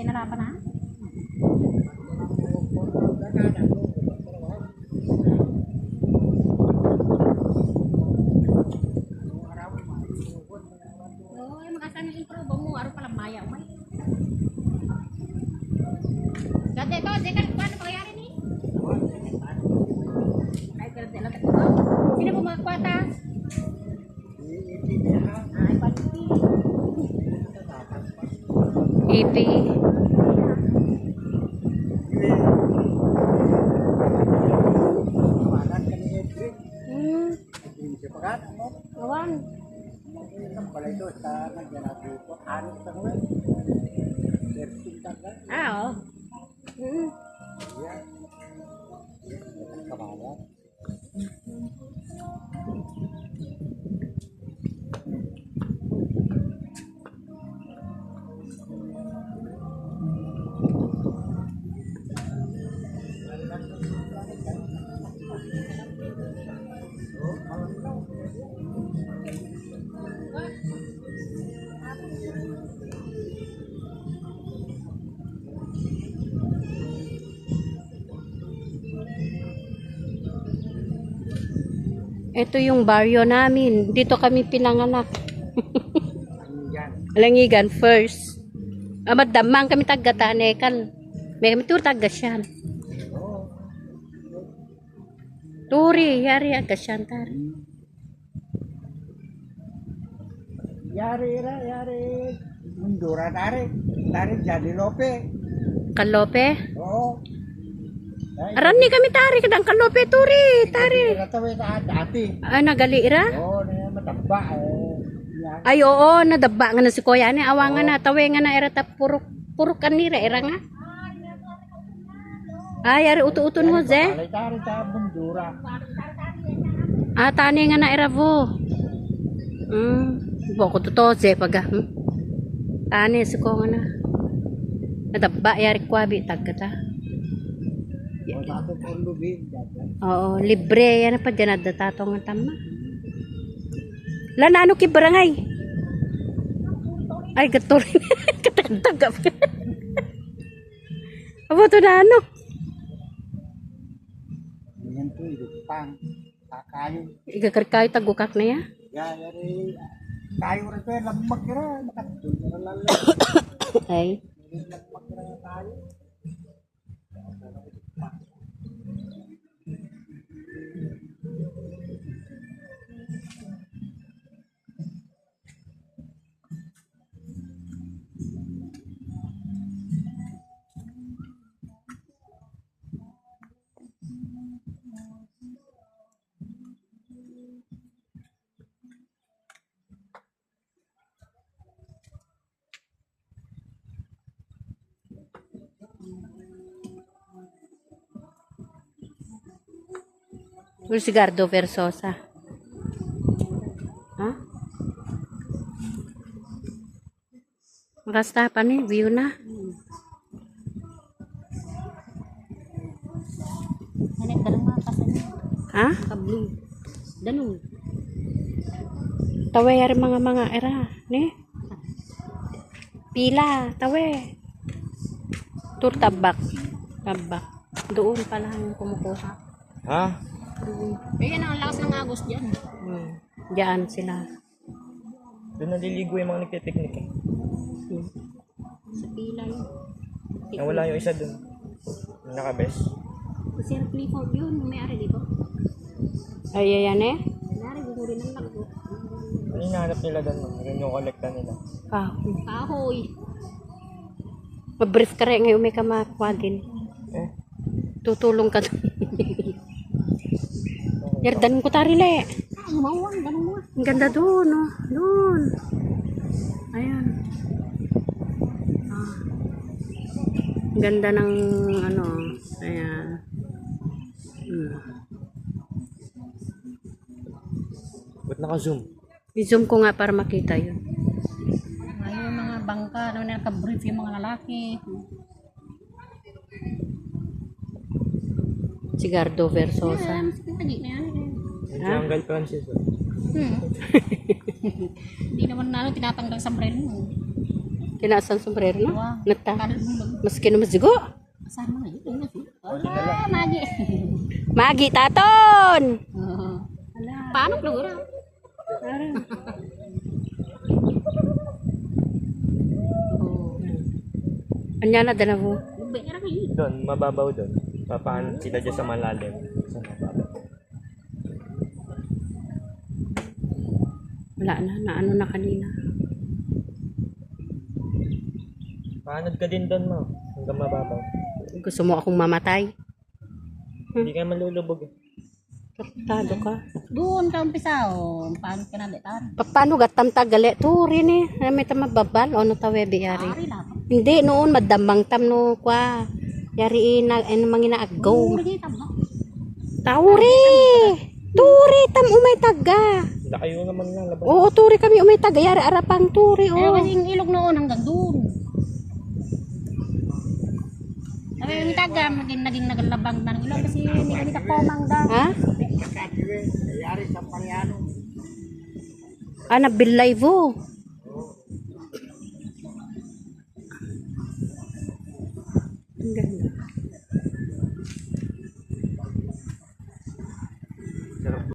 pinarapan na. Oo, yung mga asan yung improve mo, araw palang maya mo. Ganda ito, Zekan, paano pangyayari ni? Ay, pero dala ko. Sino po mga kwata? Ay, pati. Ipi. Awan. Ah, oh. Ito yung baryo namin. Dito kami pinanganak. Langigan first. Damang kami taga-tanekan. May kami tur taga-syan. Turi, yari aga-syan tari. Yari Mundura tari jadi lope. Kalope. Oo. Aran ni kami tari kadang kalope turi, tari. Tawid ka dati. Ah, nagalira? Oo, na mataba Ay oo, nadaba nga na si Kuya ni awangan na tawe nga na era ta purok kanira era nga. Ay ari uto-uton mo ze. Tari sa Mundura. Ah tani nga na era vo. Boko to ze paga. Tani si ko nga na. Nadaba yari kwabi tagkata. O dati ko lubin dati. Oo, libre yan pa dyan nadatatong ang tama. Lana ano ki barangay? Ay gatuloy. Katagdag. Abo to na ano? Yan to pang kakayo. Igakarkayo tagukak na ya? Yari kayo rin to lamag kira makatulog na lalay. Ay. Lamag kira tayo. Sigardo Versosa. Ha? Makasta pa ni view na. Ano yung dalawang mga kasan? Ha? Kabling. Danong. Tawe yari mga era, ni. Pila, tawe. Tur tabak. Tabak. Doon pala yung kumukuha. Ha? Ayan ang lakas ng agos dyan. Diyan sila. Doon naliligo yung mga nagtiteknik eh. Sa pila yun. Nawala yung isa doon. Yung nakabes. Si Sir Clifford yun, may-ari dito. Ay, ayan eh. May-ari, gugurin ng lago. Ano yung nahanap nila doon? Yun yung kolekta nila. Kahoy. Mabrief ka rin ngayon may kamakuha din. Eh? Tutulong ka doon. Yardan ko tarile. Ah, umawang, ganun mo. Ang ganda doon, oh. Doon. Ayan. Ah. Ang ganda ng ano. Ayan. Ba't naka-zoom? I-zoom ko nga para makita yun. Ayun yung mga bangka, ano na nakabrief yung mga lalaki. Sigardo Versosa. Ayan, sa pinagi na yan. Yung Jungle Francis. Hindi naman na tinatanggal sa brand mo. Kinasang sombrero no? Wow. Nata. Kalbulog. Mas kinumasigo. Saan mo na yun? Wala, magi. Magi taton! Oo. Paano klura? Anya na dala mo. Bayar kayo. Doon, mababaw doon. Papaan sila dyan sa malalim. Sa mababaw. Wala na ano na kanina. Paanod ka din doon, mo. Hanggang mababaw. Gusto mo akong mamatay? Hindi ka malulubog. Kaptado ka. Doon ka umpisa, oh. Paano ka nalitan? Paano gatam tagali? Turi ni. May tamababal o no tawebi yari. Ari lang. Hindi noon madamang tam no kwa. Yari na mangina agaw. Uri kita ba? Tauri. Turi tam umay taga. Wala kayo naman nga laban. Oo, turi kami umay taga. Yari arapang turi Ayaw oh. kasi yung ilog noon hanggang doon. Sabi yung taga, naging nagalabang na ng ilog kasi hindi kami kapomang daw. Ha? Katiwe, yari sa Pariano. Ah, nabilay vo. Ang ganda.